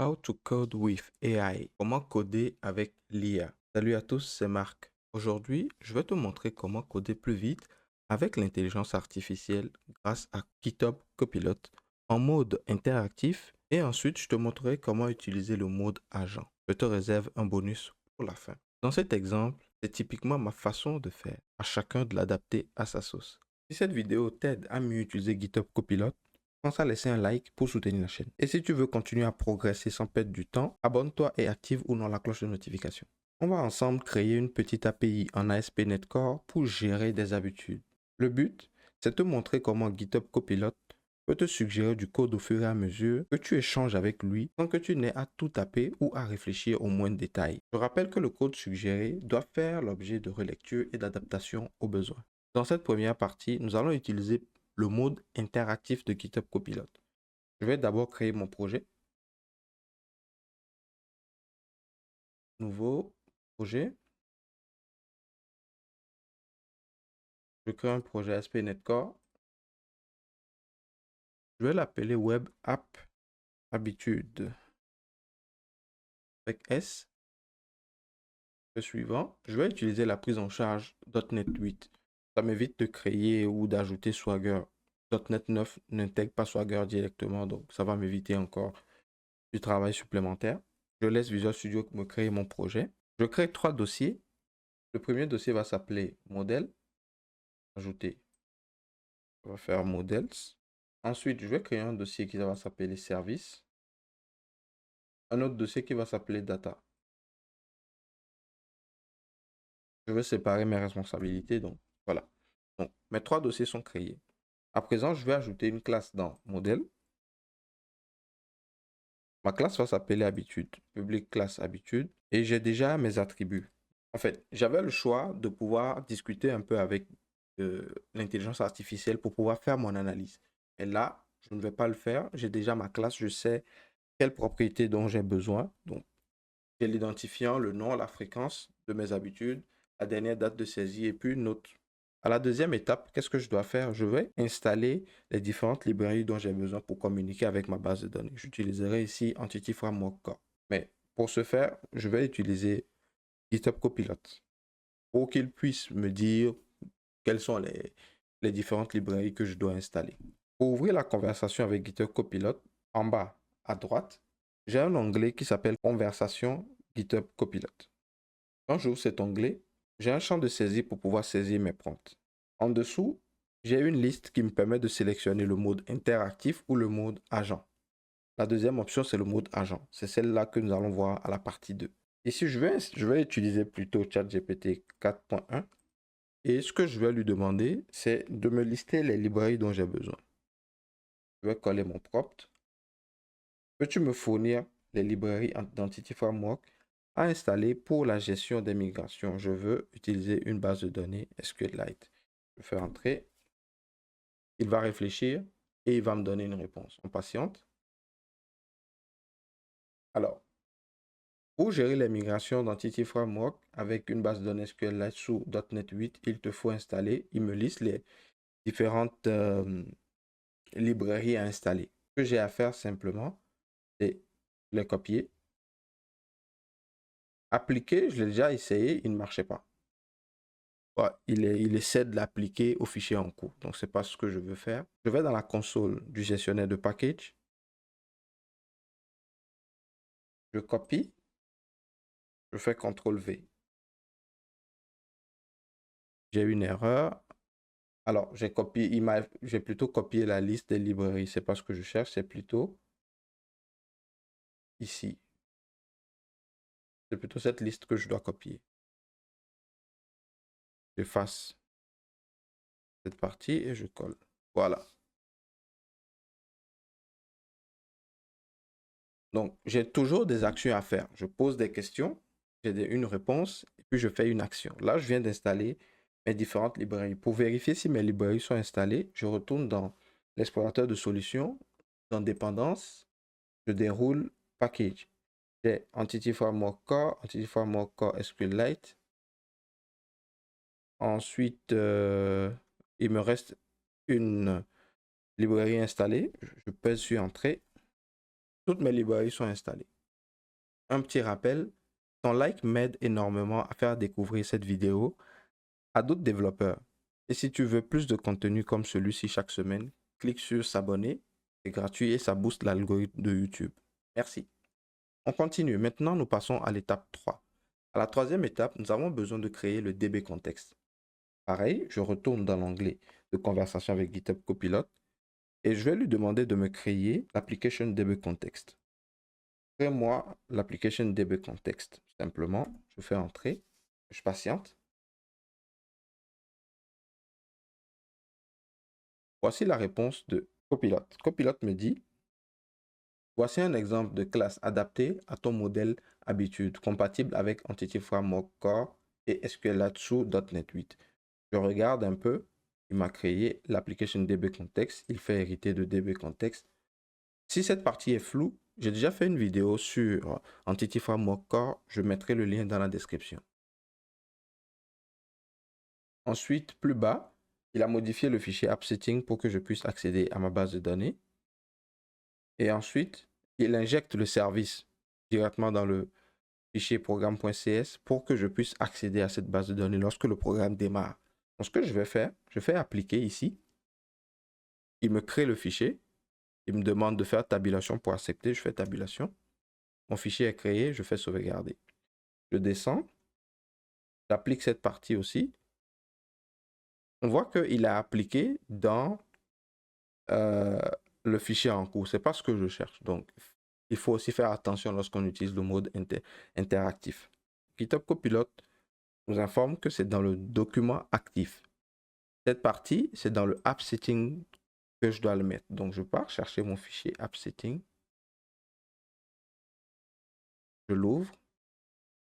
How to code with AI. Comment coder avec l'IA. Salut à tous, c'est Marc. Aujourd'hui, je vais te montrer comment coder plus vite avec l'intelligence artificielle grâce à GitHub Copilot en mode interactif et ensuite je te montrerai comment utiliser le mode agent. Je te réserve un bonus pour la fin. Dans cet exemple, c'est typiquement ma façon de faire, à chacun de l'adapter à sa sauce. Si cette vidéo t'aide à mieux utiliser GitHub Copilot, pense à laisser un like pour soutenir la chaîne. Et si tu veux continuer à progresser sans perdre du temps, abonne-toi et active ou non la cloche de notification. On va ensemble créer une petite API en ASP.NET Core pour gérer des habitudes. Le but, c'est de te montrer comment GitHub Copilot peut te suggérer du code au fur et à mesure que tu échanges avec lui sans que tu n'aies à tout taper ou à réfléchir au moindre détail. Je rappelle que le code suggéré doit faire l'objet de relecture et d'adaptation aux besoins. Dans cette première partie, nous allons utiliser le mode interactif de GitHub Copilot. Je vais d'abord créer mon projet. Nouveau projet. Je crée un projet ASP.NET Core. Je vais l'appeler Web App Habitude avec S. Le suivant, je vais utiliser la prise en charge .NET 8. Ça m'évite de créer ou d'ajouter Swagger. .NET 9 n'intègre pas Swagger directement, donc ça va m'éviter encore du travail supplémentaire. Je laisse Visual Studio me créer mon projet. Je crée 3 dossiers. Le premier dossier va s'appeler modèle. Ajouter. On va faire models. Ensuite, je vais créer un dossier qui va s'appeler services. Un autre dossier qui va s'appeler data. Je vais séparer mes responsabilités. Donc, voilà. Donc, mes 3 dossiers sont créés. À présent, je vais ajouter une classe dans modèle. Ma classe va s'appeler habitude. Public classe habitude. Et j'ai déjà mes attributs. En fait, j'avais le choix de pouvoir discuter un peu avec l'intelligence artificielle pour pouvoir faire mon analyse. Et là, je ne vais pas le faire. J'ai déjà ma classe. Je sais quelle propriété dont j'ai besoin. Donc, j'ai l'identifiant, le nom, la fréquence de mes habitudes, la dernière date de saisie et puis une note. À la deuxième étape, qu'est-ce que je dois faire? Je vais installer les différentes librairies dont j'ai besoin pour communiquer avec ma base de données. J'utiliserai ici Entity Framework Core. Mais pour ce faire, je vais utiliser GitHub Copilot pour qu'il puisse me dire quelles sont les différentes librairies que je dois installer. Pour ouvrir la conversation avec GitHub Copilot, en bas à droite, j'ai un onglet qui s'appelle Conversation GitHub Copilot. Quand j'ouvre cet onglet, j'ai un champ de saisie pour pouvoir saisir mes prompts. En dessous, j'ai une liste qui me permet de sélectionner le mode interactif ou le mode agent. La deuxième option, c'est le mode agent. C'est celle-là que nous allons voir à la partie 2. Ici, je vais utiliser plutôt ChatGPT 4.1. Et ce que je vais lui demander, c'est de me lister les librairies dont j'ai besoin. Je vais coller mon prompt. Peux-tu me fournir les librairies Entity Framework à installer pour la gestion des migrations? Je veux utiliser une base de données SQLite. Je fais entrer. Il va réfléchir et il va me donner une réponse. On patiente. Alors, pour gérer les migrations d'Entity Framework avec une base de données SQLite sous .NET 8, il te faut installer. Il me liste les différentes librairies à installer. Ce que j'ai à faire simplement, c'est les copier. Appliquer, je l'ai déjà essayé, il ne marchait pas. Ouais, il essaie de l'appliquer au fichier en cours. Donc, ce n'est pas ce que je veux faire. Je vais dans la console du gestionnaire de package. Je copie. Je fais CTRL V. J'ai une erreur. Alors, j'ai plutôt copié la liste des librairies. Ce n'est pas ce que je cherche, c'est plutôt ici. C'est plutôt cette liste que je dois copier. J'efface cette partie et je colle. Voilà. Donc, j'ai toujours des actions à faire. Je pose des questions, j'ai une réponse, et puis je fais une action. Là, je viens d'installer mes différentes librairies. Pour vérifier si mes librairies sont installées, je retourne dans l'explorateur de solutions, dans Dépendances, je déroule Package. J'ai Entity Framework Core, Entity Framework Core SQLite. Ensuite, il me reste une librairie installée. Je pèse sur Entrée. Toutes mes librairies sont installées. Un petit rappel, ton like m'aide énormément à faire découvrir cette vidéo à d'autres développeurs. Et si tu veux plus de contenu comme celui-ci chaque semaine, clique sur s'abonner, c'est gratuit et ça booste l'algorithme de YouTube. Merci. On continue. Maintenant, nous passons à l'étape 3. À la troisième étape, nous avons besoin de créer le DB Context. Pareil, je retourne dans l'onglet de conversation avec GitHub Copilot et je vais lui demander de me créer l'application DB Context. Crée-moi l'application DB Context. Simplement, je fais entrer, je patiente. Voici la réponse de Copilot. Copilot me dit: voici un exemple de classe adaptée à ton modèle habitude, compatible avec Entity Framework Core et SQLite sous .NET 8. Je regarde un peu, il m'a créé l'application DB Context, il fait hériter de DB Context. Si cette partie est floue, j'ai déjà fait une vidéo sur Entity Framework Core, je mettrai le lien dans la description. Ensuite, plus bas, il a modifié le fichier AppSetting pour que je puisse accéder à ma base de données. Et ensuite, il injecte le service directement dans le fichier programme.cs pour que je puisse accéder à cette base de données lorsque le programme démarre. Donc, ce que je vais faire, je fais appliquer ici. Il me crée le fichier. Il me demande de faire tabulation pour accepter. Je fais tabulation. Mon fichier est créé. Je fais sauvegarder. Je descends. J'applique cette partie aussi. On voit qu'il a appliqué dans le fichier en cours. Ce n'est pas ce que je cherche. Donc, il faut aussi faire attention lorsqu'on utilise le mode interactif. GitHub Copilot nous informe que c'est dans le document actif. Cette partie, c'est dans le app setting que je dois le mettre. Donc, je pars chercher mon fichier app setting. Je l'ouvre.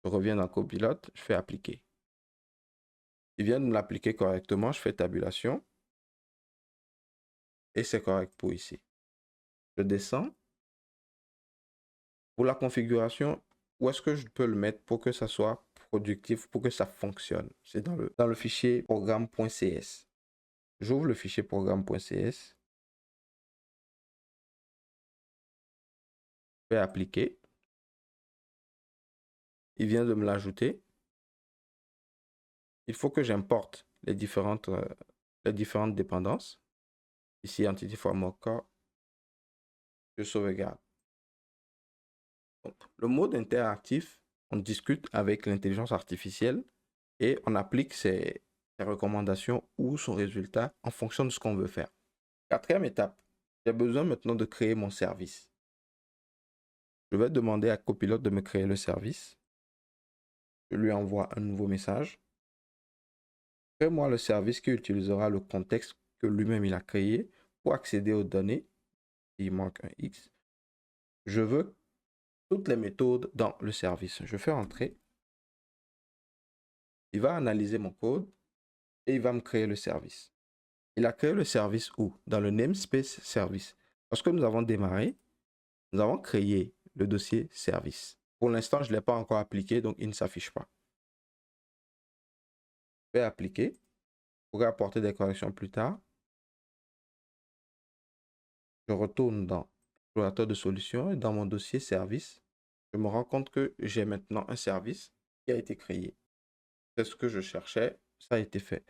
Je reviens dans Copilot. Je fais appliquer. Il vient de me l'appliquer correctement. Je fais tabulation. Et c'est correct pour ici. Je descends. Pour la configuration, où est-ce que je peux le mettre pour que ça soit productif, pour que ça fonctionne? C'est dans le fichier programme.cs. J'ouvre le fichier programme.cs. Je vais appliquer. Il vient de me l'ajouter. Il faut que j'importe les différentes dépendances. Ici, Entity Framework Core. Je sauvegarde. Donc, le mode interactif, on discute avec l'intelligence artificielle et on applique ses recommandations ou son résultat en fonction de ce qu'on veut faire. Quatrième étape, j'ai besoin maintenant de créer mon service. Je vais demander à Copilot de me créer le service. Je lui envoie un nouveau message. Crée-moi le service qui utilisera le contexte que lui-même il a créé pour accéder aux données. Il manque un X. Je veux toutes les méthodes dans le service. Je fais entrer. Il va analyser mon code et il va me créer le service. Il a créé le service où? Dans le namespace service. Lorsque nous avons démarré, nous avons créé le dossier service. Pour l'instant, je ne l'ai pas encore appliqué, donc il ne s'affiche pas. Je vais appliquer. Je pourrai apporter des corrections plus tard. Je retourne dans l'explorateur de solutions et dans mon dossier service, je me rends compte que j'ai maintenant un service qui a été créé. C'est ce que je cherchais, ça a été fait.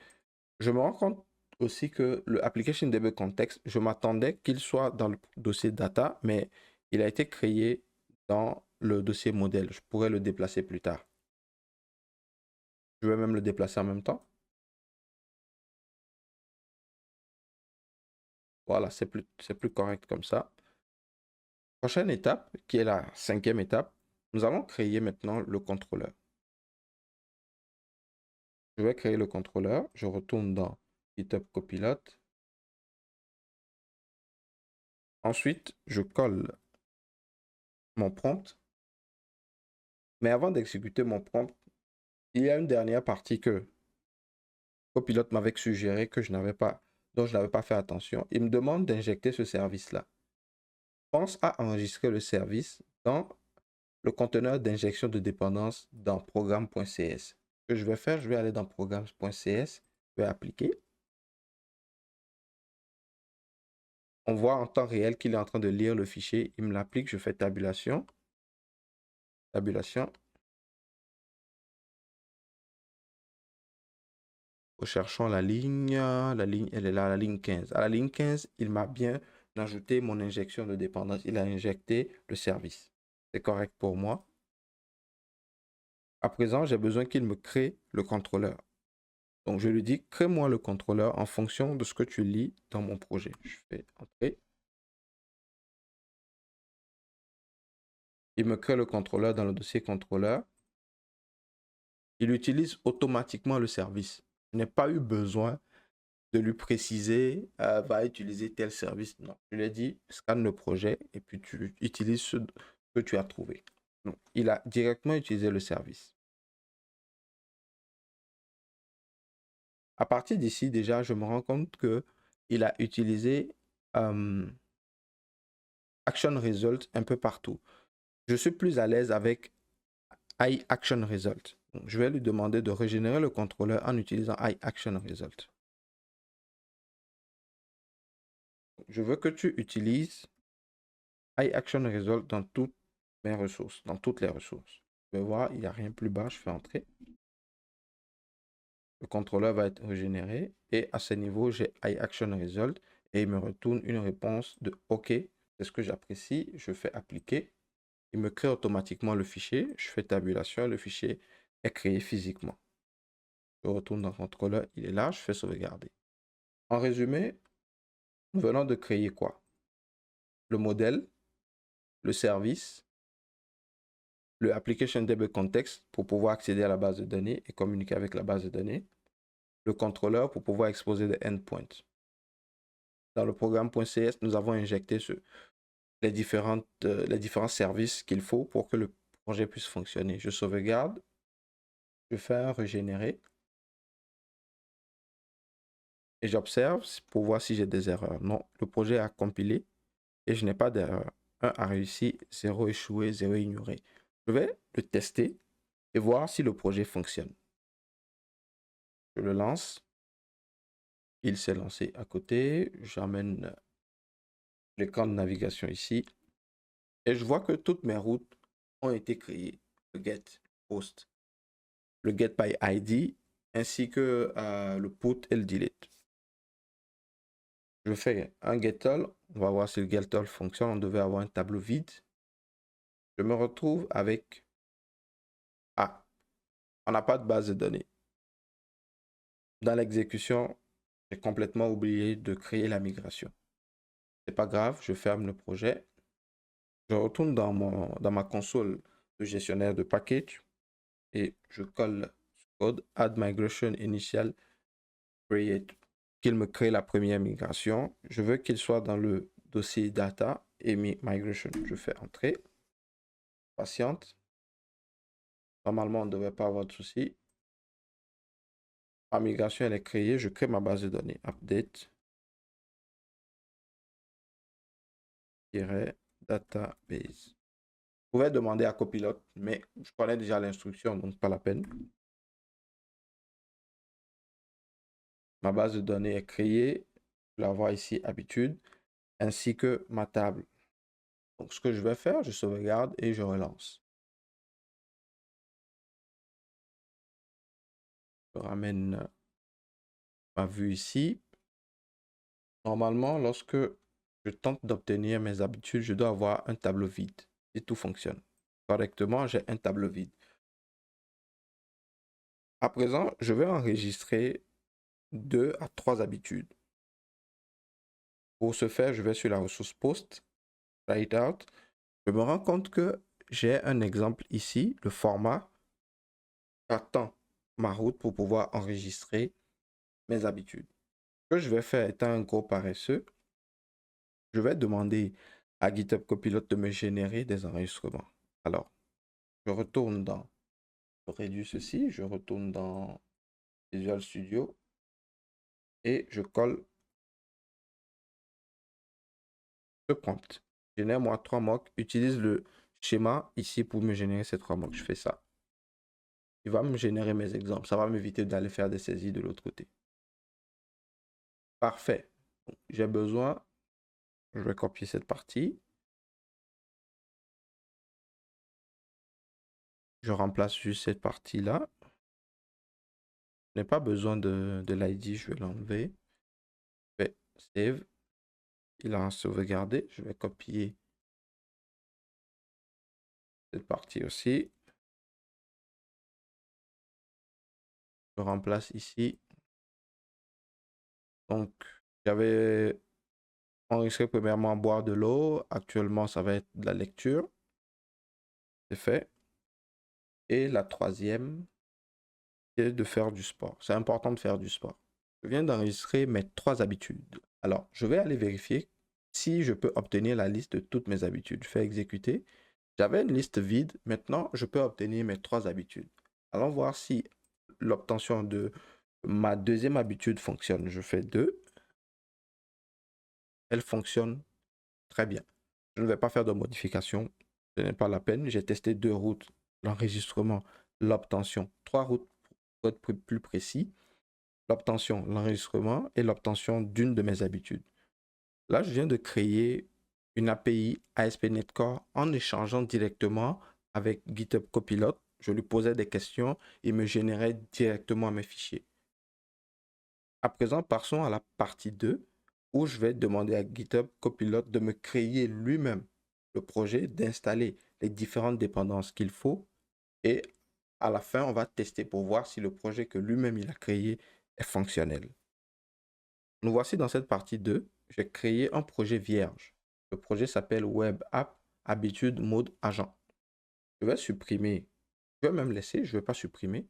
Je me rends compte aussi que le Application DB Context, je m'attendais qu'il soit dans le dossier data, mais il a été créé dans le dossier modèle. Je pourrais le déplacer plus tard. Je vais même le déplacer en même temps. Voilà, c'est plus correct comme ça. Prochaine étape, qui est la cinquième étape, nous allons créer maintenant le contrôleur. Je vais créer le contrôleur. Je retourne dans GitHub Copilot. Ensuite, je colle mon prompt. Mais avant d'exécuter mon prompt, il y a une dernière partie que Copilot m'avait suggéré que dont je n'avais pas fait attention. Il me demande d'injecter ce service-là. Pense à enregistrer le service dans le conteneur d'injection de dépendance dans programme.cs. Ce que je vais faire, je vais aller dans programme.cs, je vais appliquer. On voit en temps réel qu'il est en train de lire le fichier. Il me l'applique, je fais tabulation. Tabulation. Recherchons la ligne. La ligne, elle est là, la ligne 15. À la ligne 15, il m'a bien ajouté mon injection de dépendance. Il a injecté le service. C'est correct pour moi. À présent, j'ai besoin qu'il me crée le contrôleur. Donc, je lui dis, crée-moi le contrôleur en fonction de ce que tu lis dans mon projet. Je fais entrer. Il me crée le contrôleur dans le dossier contrôleur. Il utilise automatiquement le service. Je n'ai pas eu besoin de lui préciser, va utiliser tel service. Non, je lui ai dit, scanne le projet et puis tu utilises ce que tu as trouvé. Donc, il a directement utilisé le service. À partir d'ici, déjà, je me rends compte qu'il a utilisé Action Result un peu partout. Je suis plus à l'aise avec iActionResult. Donc, je vais lui demander de régénérer le contrôleur en utilisant iActionResult. Je veux que tu utilises iActionResult dans toutes mes ressources, dans toutes les ressources. Je vais voir, il n'y a rien plus bas, je fais entrer. Le contrôleur va être régénéré et à ce niveau, j'ai iActionResult et il me retourne une réponse de OK. C'est ce que j'apprécie. Je fais appliquer. Il me crée automatiquement le fichier. Je fais tabulation. Le fichier est créé physiquement. Je retourne dans le contrôleur. Il est là. Je fais sauvegarder. En résumé, nous venons de créer quoi? Le modèle, le service, le Application Table Context pour pouvoir accéder à la base de données et communiquer avec la base de données, le contrôleur pour pouvoir exposer des endpoints. Dans le programme.cs, nous avons injecté les différents services qu'il faut pour que le projet puisse fonctionner. Je sauvegarde, je fais un régénérer et j'observe pour voir si j'ai des erreurs. Non, le projet a compilé et je n'ai pas d'erreur. 1 a réussi, 0 échoué, 0 ignoré. Je vais le tester et voir si le projet fonctionne. Je le lance. Il s'est lancé à côté. J'amène l'écran de navigation ici. Et je vois que toutes mes routes ont été créées. Le get, post, le get by ID, ainsi que le put et le delete. Je fais un get all. On va voir si le get all fonctionne. On devait avoir un tableau vide. Je me retrouve avec... Ah, on n'a pas de base de données. Dans l'exécution, j'ai complètement oublié de créer la migration. C'est pas grave, je ferme le projet. Je retourne dans ma console de gestionnaire de package et je colle ce code add migration initial create, qu'il me crée la première migration. Je veux qu'il soit dans le dossier data et migration. Je fais entrer. Patiente. Normalement, on ne devrait pas avoir de souci. Ma migration, elle est créée. Je crée ma base de données. Update. Database. Vous pouvez demander à Copilot, mais je connais déjà l'instruction, donc pas la peine. Ma base de données est créée. Je la vois ici, habitude, ainsi que ma table. Donc, ce que je vais faire, je sauvegarde et je relance. Je ramène ma vue ici. Normalement, lorsque je tente d'obtenir mes habitudes, je dois avoir un tableau vide. Si tout fonctionne correctement, j'ai un tableau vide. À présent, je vais enregistrer 2 à 3 habitudes. Pour ce faire, je vais sur la ressource post, write out. Je me rends compte que j'ai un exemple ici, le format attend ma route pour pouvoir enregistrer mes habitudes. Ce que je vais faire étant un gros paresseux, je vais demander à GitHub Copilot de me générer des enregistrements. Alors, je retourne dans, je réduis ceci, je retourne dans Visual Studio et je colle ce prompt. Génère-moi 3 mocks, utilise le schéma ici pour me générer ces 3 mocks. Je fais ça. Il va me générer mes exemples. Ça va m'éviter d'aller faire des saisies de l'autre côté. Parfait. J'ai besoin Je vais copier cette partie. Je remplace juste cette partie-là. Je n'ai pas besoin de l'ID, je vais l'enlever. Je vais save. Il a sauvegardé. Je vais copier cette partie aussi. Je remplace ici. Donc, j'avais enregistré premièrement boire de l'eau. Actuellement, ça va être de la lecture. C'est fait. Et la troisième, c'est de faire du sport. C'est important de faire du sport. Je viens d'enregistrer mes 3 habitudes. Alors, je vais aller vérifier si je peux obtenir la liste de toutes mes habitudes. Je fais exécuter. J'avais une liste vide. Maintenant, je peux obtenir mes 3 habitudes. Allons voir si l'obtention de ma deuxième habitude fonctionne. Je fais 2. Elle fonctionne très bien. Je ne vais pas faire de modification. Ce n'est pas la peine. J'ai testé 2 routes, l'enregistrement, l'obtention. 3 routes pour être plus précis. L'obtention, l'enregistrement et l'obtention d'une de mes habitudes. Là, je viens de créer une API ASP.NET Core en échangeant directement avec GitHub Copilot. Je lui posais des questions et me générait directement mes fichiers. À présent, passons à la partie 2 où je vais demander à GitHub Copilot de me créer lui-même le projet, d'installer les différentes dépendances qu'il faut et à la fin, on va tester pour voir si le projet que lui-même il a créé est fonctionnel. Nous voici dans cette partie 2. J'ai créé un projet vierge. Le projet s'appelle Web App Habitude Mode Agent. Je vais supprimer. Je vais même laisser. Je ne vais pas supprimer.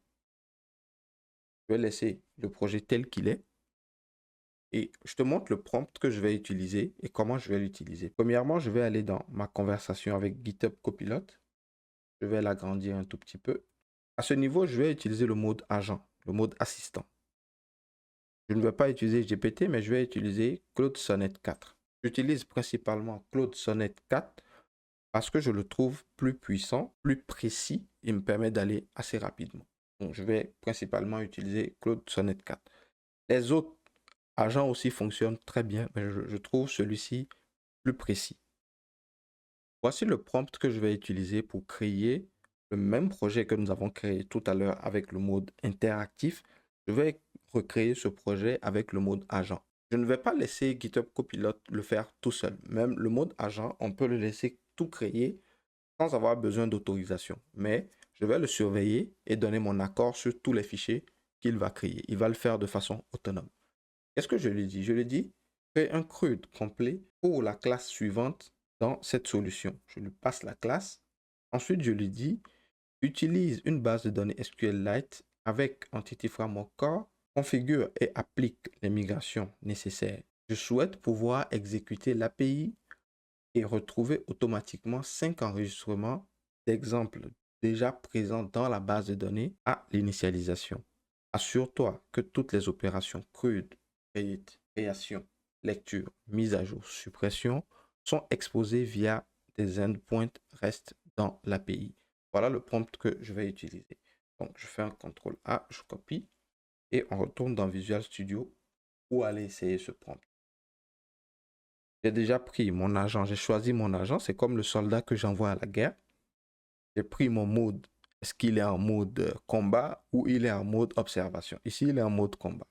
Je vais laisser le projet tel qu'il est. Et je te montre le prompt que je vais utiliser et comment je vais l'utiliser. Premièrement, je vais aller dans ma conversation avec GitHub Copilot. Je vais l'agrandir un tout petit peu. À ce niveau, je vais utiliser le mode agent, le mode assistant. Je ne vais pas utiliser GPT, mais je vais utiliser Claude Sonnet 4. J'utilise principalement Claude Sonnet 4 parce que je le trouve plus puissant, plus précis et me permet d'aller assez rapidement. Donc, je vais principalement utiliser Claude Sonnet 4. Les autres agents aussi fonctionnent très bien, mais je trouve celui-ci plus précis. Voici le prompt que je vais utiliser pour créer le même projet que nous avons créé tout à l'heure avec le mode interactif. Je vais recréer ce projet avec le mode agent. Je ne vais pas laisser GitHub Copilot le faire tout seul. Même le mode agent, on peut le laisser tout créer sans avoir besoin d'autorisation. Mais je vais le surveiller et donner mon accord sur tous les fichiers qu'il va créer. Il va le faire de façon autonome. Qu'est-ce que je lui dis? Je lui dis, crée un CRUD complet pour la classe suivante dans cette solution. Je lui passe la classe. Ensuite, je lui dis, utilise une base de données SQLite avec Entity Framework Core, configure et applique les migrations nécessaires. Je souhaite pouvoir exécuter l'API et retrouver automatiquement 5 enregistrements d'exemples déjà présents dans la base de données à l'initialisation. Assure-toi que toutes les opérations CRUD, create, création, lecture, mise à jour, suppression sont exposées via des endpoints REST dans l'API. Voilà le prompt que je vais utiliser. Donc, je fais un CTRL A, je copie et on retourne dans Visual Studio pour aller essayer ce prompt. J'ai déjà pris mon agent, j'ai choisi mon agent. C'est comme le soldat que j'envoie à la guerre. J'ai pris mon mode. Est-ce qu'il est en mode combat ou il est en mode observation? Ici, il est en mode combat.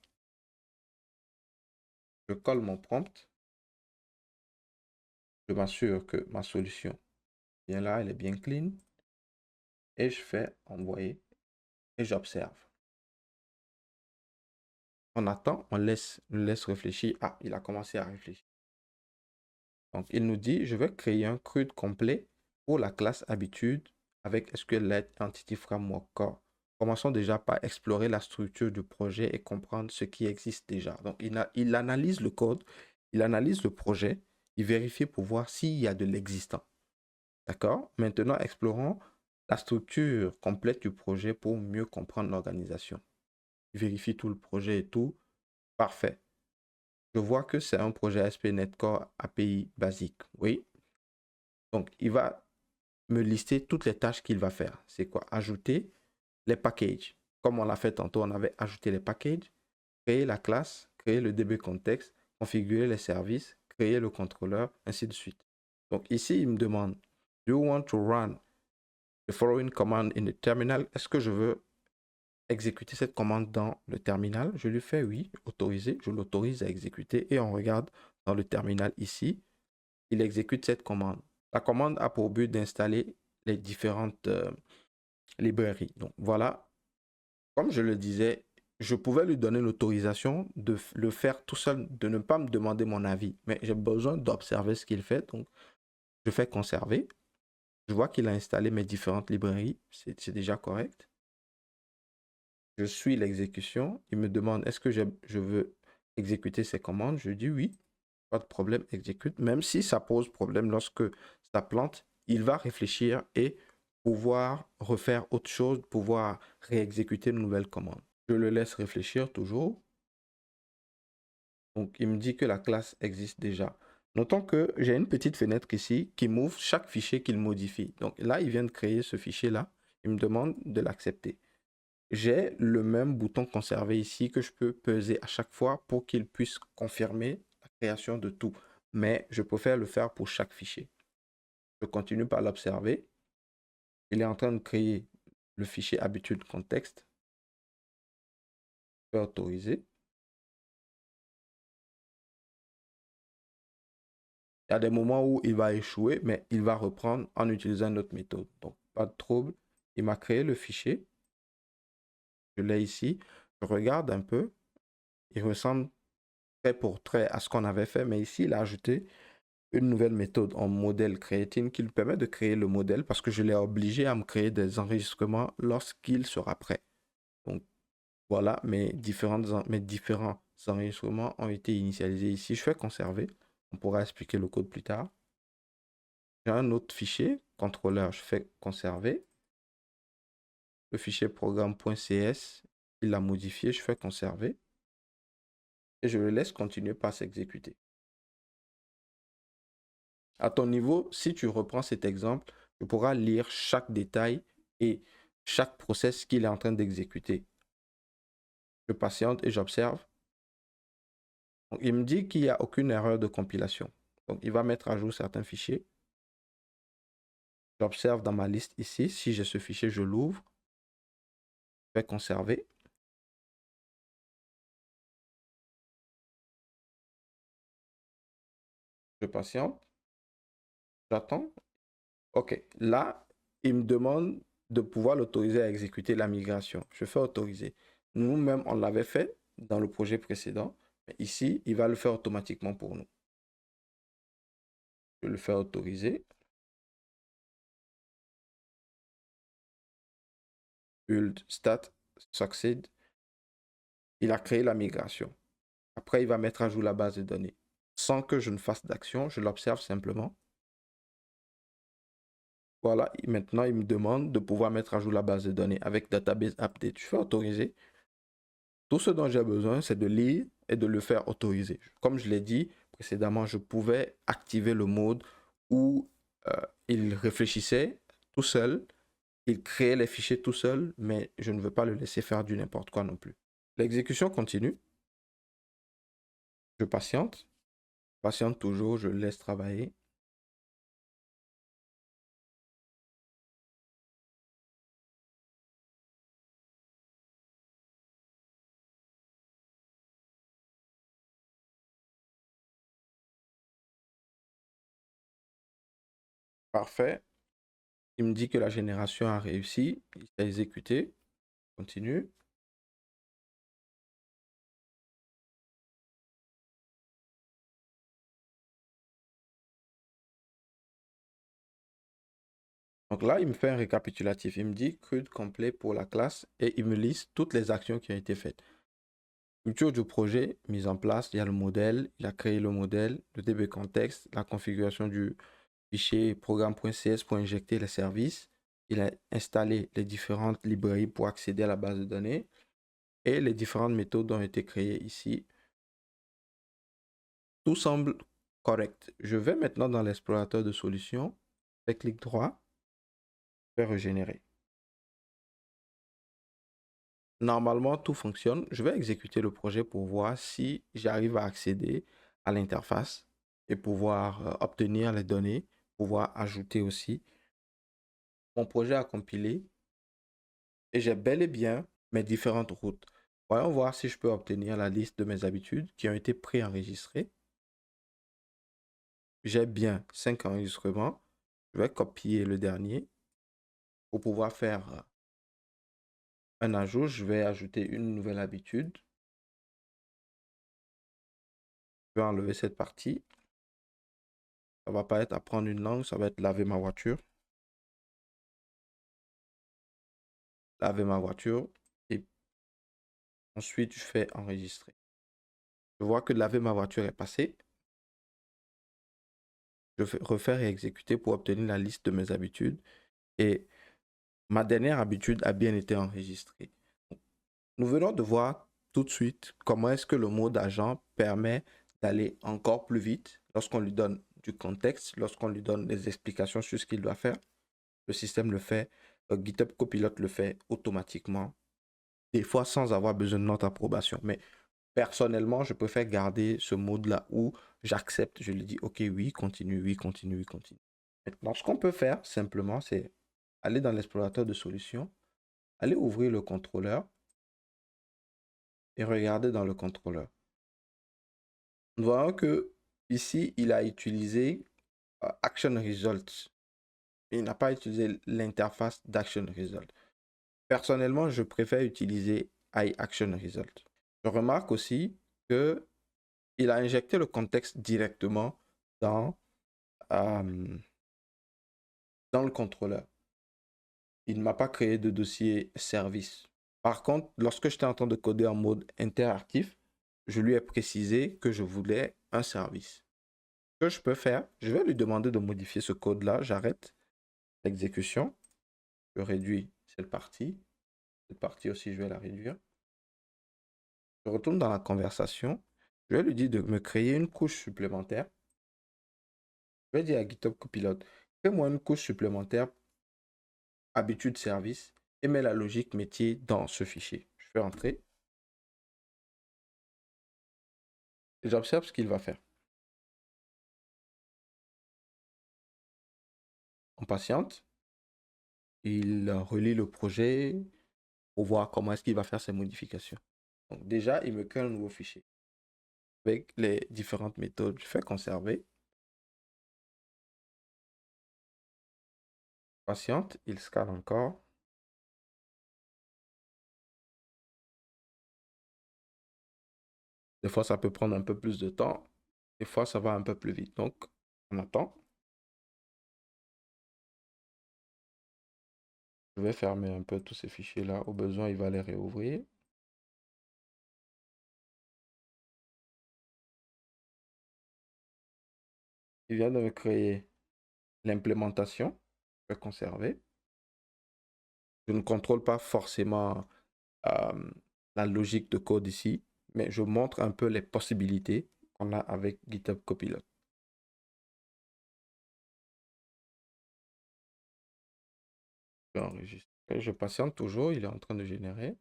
Je colle mon prompt. Je m'assure que ma solution est là, elle est bien clean. Et je fais envoyer et j'observe. On attend, on laisse réfléchir. Ah, il a commencé à réfléchir. Donc, il nous dit, je vais créer un CRUD complet pour la classe habitude avec SQLite Entity Framework Core. Commençons déjà par explorer la structure du projet et comprendre ce qui existe déjà. Donc, il analyse le code, il analyse le projet, il vérifie pour voir s'il y a de l'existant. D'accord? Maintenant, explorons la structure complète du projet pour mieux comprendre l'organisation. Il vérifie tout le projet et tout. Parfait. Je vois que c'est un projet ASP.NET Core API basique. Oui. Donc, il va me lister toutes les tâches qu'il va faire. C'est quoi? Ajouter les packages. Comme on l'a fait tantôt, on avait ajouté les packages, créer la classe, créer le DB context, configurer les services, créer le contrôleur, ainsi de suite. Donc ici, il me demande, do you want to run the following command in the terminal? Est-ce que je veux exécuter cette commande dans le terminal? Je lui fais oui, autoriser, je l'autorise à exécuter et on regarde dans le terminal ici, il exécute cette commande. La commande a pour but d'installer les différentes librairies. Donc voilà, comme je le disais, je pouvais lui donner l'autorisation de le faire tout seul, de ne pas me demander mon avis, mais j'ai besoin d'observer ce qu'il fait, donc je fais conserver. Je vois qu'il a installé mes différentes librairies, c'est déjà correct. Je suis l'exécution, il me demande est-ce que je veux exécuter ces commandes, je dis oui, pas de problème, exécute. Même si ça pose problème lorsque ça plante, il va réfléchir et pouvoir refaire autre chose, pouvoir réexécuter une nouvelle commande. Je le laisse réfléchir toujours. Donc, il me dit que la classe existe déjà. Notons que j'ai une petite fenêtre ici qui m'ouvre chaque fichier qu'il modifie. Donc là, il vient de créer ce fichier-là. Il me demande de l'accepter. J'ai le même bouton conserver ici que je peux peser à chaque fois pour qu'il puisse confirmer la création de tout. Mais je préfère le faire pour chaque fichier. Je continue par l'observer. Il est en train de créer le fichier habitude contexte. Je vais autoriser. Il y a des moments où il va échouer, mais il va reprendre en utilisant une autre méthode. Donc, pas de trouble. Il m'a créé le fichier. Je l'ai ici. Je regarde un peu. Il ressemble trait pour trait à ce qu'on avait fait, mais ici, il a ajouté une nouvelle méthode en modèle creating qui lui permet de créer le modèle parce que je l'ai obligé à me créer des enregistrements lorsqu'il sera prêt. Donc, voilà, mes différents enregistrements ont été initialisés ici. Je fais conserver. On pourra expliquer le code plus tard. J'ai un autre fichier, contrôleur, je fais conserver. Le fichier programme.cs, il l'a modifié, je fais conserver. Et je le laisse continuer par s'exécuter. À ton niveau, si tu reprends cet exemple, tu pourras lire chaque détail et chaque process qu'il est en train d'exécuter. Je patiente et j'observe. Il me dit qu'il n'y a aucune erreur de compilation. Donc, il va mettre à jour certains fichiers. J'observe dans ma liste ici. Si j'ai ce fichier, je l'ouvre. Je vais conserver. Je patiente. J'attends. OK. Là, il me demande de pouvoir l'autoriser à exécuter la migration. Je fais autoriser. Nous-mêmes, on l'avait fait dans le projet précédent. Mais ici, il va le faire automatiquement pour nous. Je le fais autoriser. Build stat succeed. Il a créé la migration. Après, il va mettre à jour la base de données. Sans que je ne fasse d'action, je l'observe simplement. Voilà, maintenant, il me demande de pouvoir mettre à jour la base de données avec Database Update. Je fais autoriser. Tout ce dont j'ai besoin, c'est de lire et de le faire autoriser. Comme je l'ai dit précédemment, je pouvais activer le mode où il réfléchissait tout seul, il créait les fichiers tout seul, mais je ne veux pas le laisser faire du n'importe quoi non plus. L'exécution continue. Je patiente toujours, je laisse travailler. Parfait. Il me dit que la génération a réussi. Il a exécuté. Continue. Donc là, il me fait un récapitulatif. Il me dit CRUD complet pour la classe et il me liste toutes les actions qui ont été faites. Culture du projet, mise en place, il y a le modèle, il a créé le modèle, le DB contexte, la configuration du fichier programme.cs pour injecter les services. Il a installé les différentes librairies pour accéder à la base de données et les différentes méthodes ont été créées ici. Tout semble correct. Je vais maintenant dans l'explorateur de solutions. Je fais clic droit. Je vais régénérer. Normalement, tout fonctionne. Je vais exécuter le projet pour voir si j'arrive à accéder à l'interface. et pouvoir obtenir les données, pouvoir ajouter aussi. Mon projet a compilé et j'ai bel et bien mes différentes routes. Voyons voir si je peux obtenir la liste de mes habitudes qui ont été préenregistrées. J'ai bien 5 enregistrements. Je vais copier le dernier pour pouvoir faire un ajout. Je vais ajouter une nouvelle habitude. Je vais enlever cette partie. Ça va pas être apprendre une langue, ça va être laver ma voiture. Laver ma voiture et ensuite je fais enregistrer. Je vois que laver ma voiture est passé. Je vais refaire et exécuter pour obtenir la liste de mes habitudes. Et ma dernière habitude a bien été enregistrée. Nous venons de voir tout de suite comment est-ce que le mode agent permet d'aller encore plus vite lorsqu'on lui donne du contexte, lorsqu'on lui donne des explications sur ce qu'il doit faire. Le système le fait, GitHub Copilot le fait automatiquement, des fois sans avoir besoin de notre approbation. Mais personnellement, je préfère garder ce mode-là où j'accepte, je lui dis OK, oui, continue, oui, continue, oui, continue. Maintenant, ce qu'on peut faire simplement, c'est aller dans l'explorateur de solutions, aller ouvrir le contrôleur et regarder dans le contrôleur. Nous voyons que ici, il a utilisé Action Results. Il n'a pas utilisé l'interface d'Action Result. Personnellement, je préfère utiliser iAction Result. Je remarque aussi que il a injecté le contexte directement euh, dans le contrôleur. Il ne m'a pas créé de dossier service. Par contre, lorsque j'étais en train de coder en mode interactif, je lui ai précisé que je voulais un service. Ce que je peux faire, je vais lui demander de modifier ce code-là. J'arrête l'exécution. Je réduis cette partie. Cette partie aussi, je vais la réduire. Je retourne dans la conversation. Je vais lui dire de me créer une couche supplémentaire. Je vais dire à GitHub Copilot, crée-moi une couche supplémentaire, habitude service, et mets la logique métier dans ce fichier. Je fais entrer. Et j'observe ce qu'il va faire. On patiente. Il relie le projet pour voir comment est-ce qu'il va faire ses modifications. Donc déjà, il me crée un nouveau fichier avec les différentes méthodes. Je fais conserver. Patiente, il scanne encore. Des fois, ça peut prendre un peu plus de temps. Des fois, ça va un peu plus vite. Donc, on attend. Je vais fermer un peu tous ces fichiers-là. Au besoin, il va les réouvrir. Il vient de me créer l'implémentation. Je vais conserver. Je ne contrôle pas forcément euh, la logique de code ici, mais je montre un peu les possibilités qu'on a avec GitHub Copilot. Je vais enregistrer. Je patiente toujours, il est en train de générer.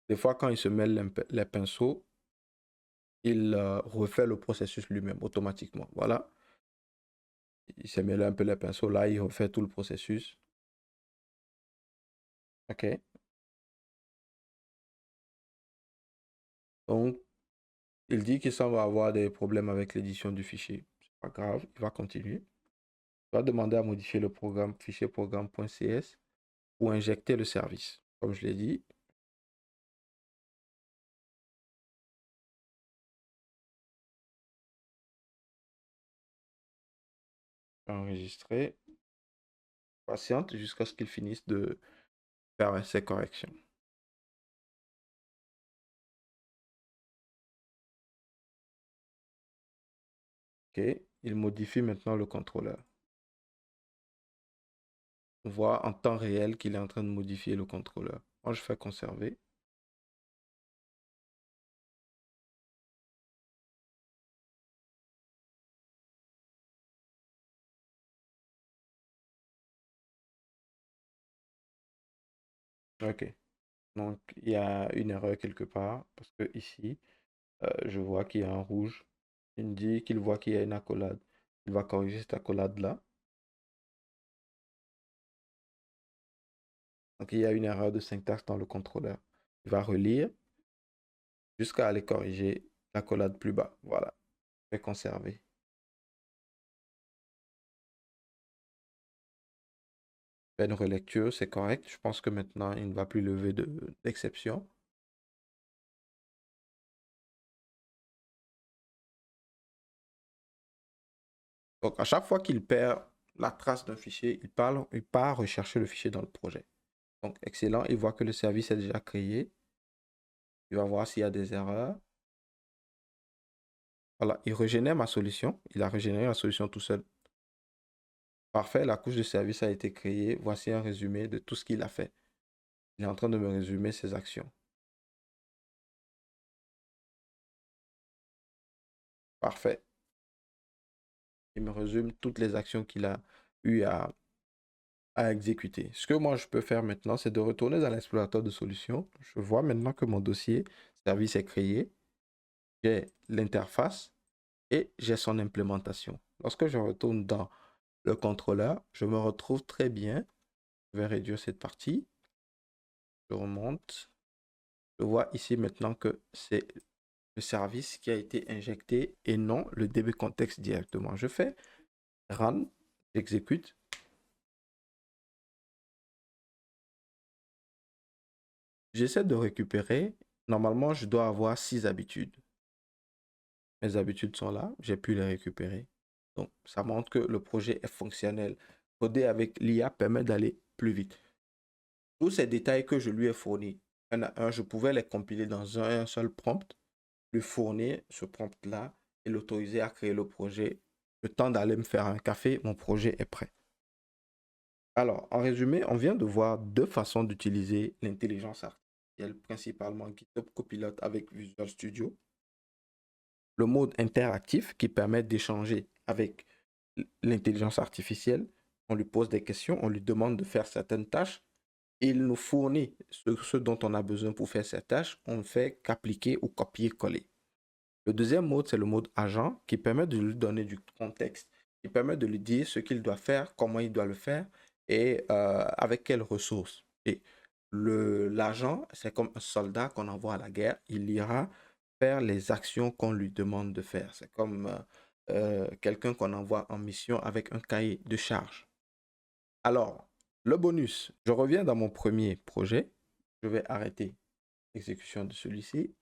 Des fois, quand il se mêle les pinceaux, il refait le processus lui-même automatiquement. Voilà. Il s'est mêlé un peu les pinceaux. Là, il refait tout le processus. OK. Donc, il dit qu'il s'en va avoir des problèmes avec l'édition du fichier. C'est pas grave, il va continuer. Il va demander à modifier le programme fichier programme.cs pour injecter le service. Comme je l'ai dit, enregistrer, patiente jusqu'à ce qu'il finisse de faire ses corrections. OK, il modifie maintenant le contrôleur. On voit en temps réel qu'il est en train de modifier le contrôleur. Moi, je fais conserver. OK. Donc, il y a une erreur quelque part parce que ici, je vois qu'il y a un rouge. Il me dit qu'il voit qu'il y a une accolade. Il va corriger cette accolade-là. Donc, il y a une erreur de syntaxe dans le contrôleur. Il va relire jusqu'à aller corriger l'accolade plus bas. Voilà, je vais conserver. Une relecture, c'est correct. Je pense que maintenant, il ne va plus lever d'exception. Donc, à chaque fois qu'il perd la trace d'un fichier, il part rechercher le fichier dans le projet. Donc, excellent. Il voit que le service est déjà créé. Il va voir s'il y a des erreurs. Voilà, il régénère ma solution. Il a régénéré la solution tout seul. Parfait, la couche de service a été créée. Voici un résumé de tout ce qu'il a fait. Il est en train de me résumer ses actions. Parfait. Il me résume toutes les actions qu'il a eu à exécuter. Ce que moi je peux faire maintenant, c'est de retourner dans l'explorateur de solutions. Je vois maintenant que mon dossier service est créé. J'ai l'interface et j'ai son implémentation. Lorsque je retourne dans le contrôleur, je me retrouve très bien. Je vais réduire cette partie. Je remonte. Je vois ici maintenant que c'est le service qui a été injecté et non le DB contexte directement. Je fais run, j'exécute. J'essaie de récupérer. Normalement, je dois avoir 6 habitudes. Mes habitudes sont là, j'ai pu les récupérer. Donc, ça montre que le projet est fonctionnel. Coder avec l'IA permet d'aller plus vite. Tous ces détails que je lui ai fournis, un à un, je pouvais les compiler dans un seul prompt, lui fournir ce prompt-là et l'autoriser à créer le projet. Le temps d'aller me faire un café, mon projet est prêt. Alors, en résumé, on vient de voir deux façons d'utiliser l'intelligence artificielle, principalement GitHub Copilot avec Visual Studio. Le mode interactif qui permet d'échanger avec l'intelligence artificielle. On lui pose des questions, on lui demande de faire certaines tâches. Il nous fournit ce dont on a besoin pour faire ces tâches. On ne fait qu'appliquer ou copier-coller. Le deuxième mode, c'est le mode agent qui permet de lui donner du contexte, qui permet de lui dire ce qu'il doit faire, comment il doit le faire et avec quelles ressources. Et l'agent, c'est comme un soldat qu'on envoie à la guerre. Il ira faire les actions qu'on lui demande de faire. C'est comme quelqu'un qu'on envoie en mission avec un cahier de charge. Alors, le bonus, je reviens dans mon premier projet. Je vais arrêter l'exécution de celui-ci.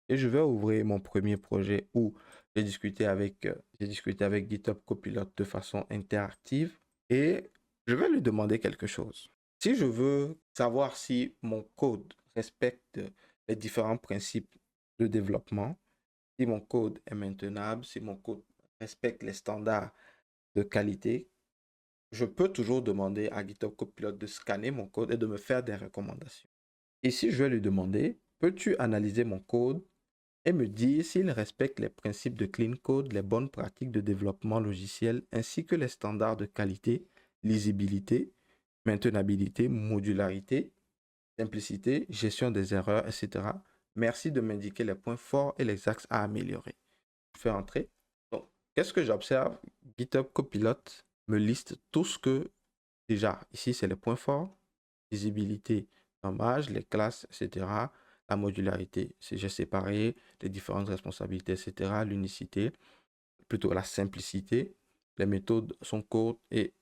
Et je vais ouvrir mon premier projet où j'ai discuté avec GitHub Copilot de façon interactive et je vais lui demander quelque chose. Si je veux savoir si mon code respecte les différents principes de développement, si mon code est maintenable, si mon code respecte les standards de qualité, je peux toujours demander à GitHub Copilot de scanner mon code et de me faire des recommandations. Ici, je vais lui demander, peux-tu analyser mon code et me dire s'il respecte les principes de clean code, les bonnes pratiques de développement logiciel, ainsi que les standards de qualité, lisibilité, maintenabilité, modularité, simplicité, gestion des erreurs, etc. Merci de m'indiquer les points forts et les axes à améliorer. Je fais entrer. Donc, qu'est-ce que j'observe? GitHub Copilot me liste tout ce que, déjà, ici, c'est les points forts, lisibilité, nommage, les classes, etc. La modularité, c'est j'ai séparé les différentes responsabilités, etc. L'unicité, plutôt la simplicité. Les méthodes sont courtes et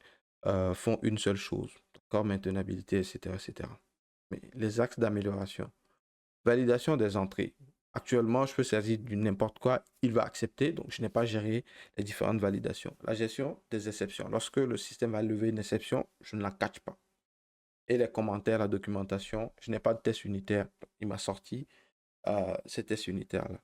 font une seule chose. D'accord, maintenabilité, etc., etc. Mais les axes d'amélioration. Validation des entrées. Actuellement, je peux saisir du n'importe quoi, il va accepter, donc je n'ai pas géré les différentes validations. La gestion des exceptions. Lorsque le système va lever une exception, je ne la catch pas. Et les commentaires, la documentation, je n'ai pas de test unitaire. Il m'a sorti ces tests unitaires-là.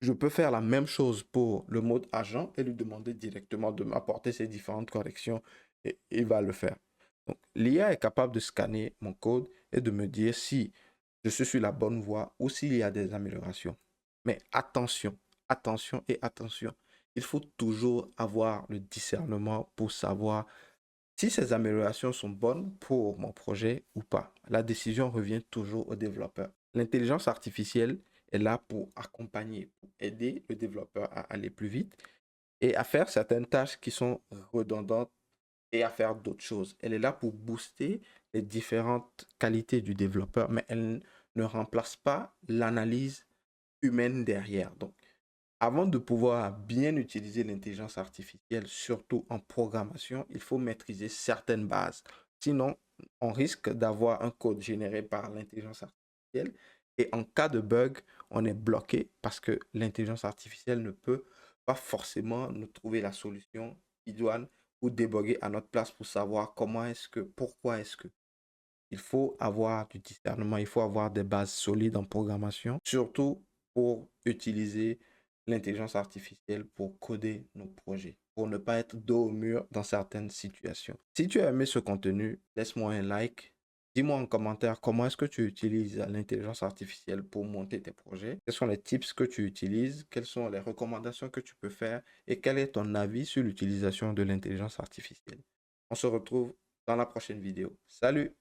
Je peux faire la même chose pour le mode agent et lui demander directement de m'apporter ces différentes corrections et il va le faire. Donc, l'IA est capable de scanner mon code et de me dire si je suis sur la bonne voie ou s'il y a des améliorations. Mais attention, attention et attention. Il faut toujours avoir le discernement pour savoir si ces améliorations sont bonnes pour mon projet ou pas. La décision revient toujours au développeur. L'intelligence artificielle est là pour accompagner, pour aider le développeur à aller plus vite et à faire certaines tâches qui sont redondantes et à faire d'autres choses. Elle est là pour booster les différentes qualités du développeur, mais elle ne remplace pas l'analyse humaine derrière. Donc, avant de pouvoir bien utiliser l'intelligence artificielle, surtout en programmation, il faut maîtriser certaines bases. Sinon, on risque d'avoir un code généré par l'intelligence artificielle et en cas de bug, on est bloqué parce que l'intelligence artificielle ne peut pas forcément nous trouver la solution idoine ou débugger à notre place pour savoir comment est-ce que, pourquoi est-ce que. Il faut avoir du discernement, il faut avoir des bases solides en programmation, surtout pour utiliser l'intelligence artificielle pour coder nos projets, pour ne pas être dos au mur dans certaines situations. Si tu as aimé ce contenu, laisse-moi un like. Dis-moi en commentaire comment est-ce que tu utilises l'intelligence artificielle pour monter tes projets. Quels sont les tips que tu utilises? Quelles sont les recommandations que tu peux faire? Et quel est ton avis sur l'utilisation de l'intelligence artificielle? On se retrouve dans la prochaine vidéo. Salut!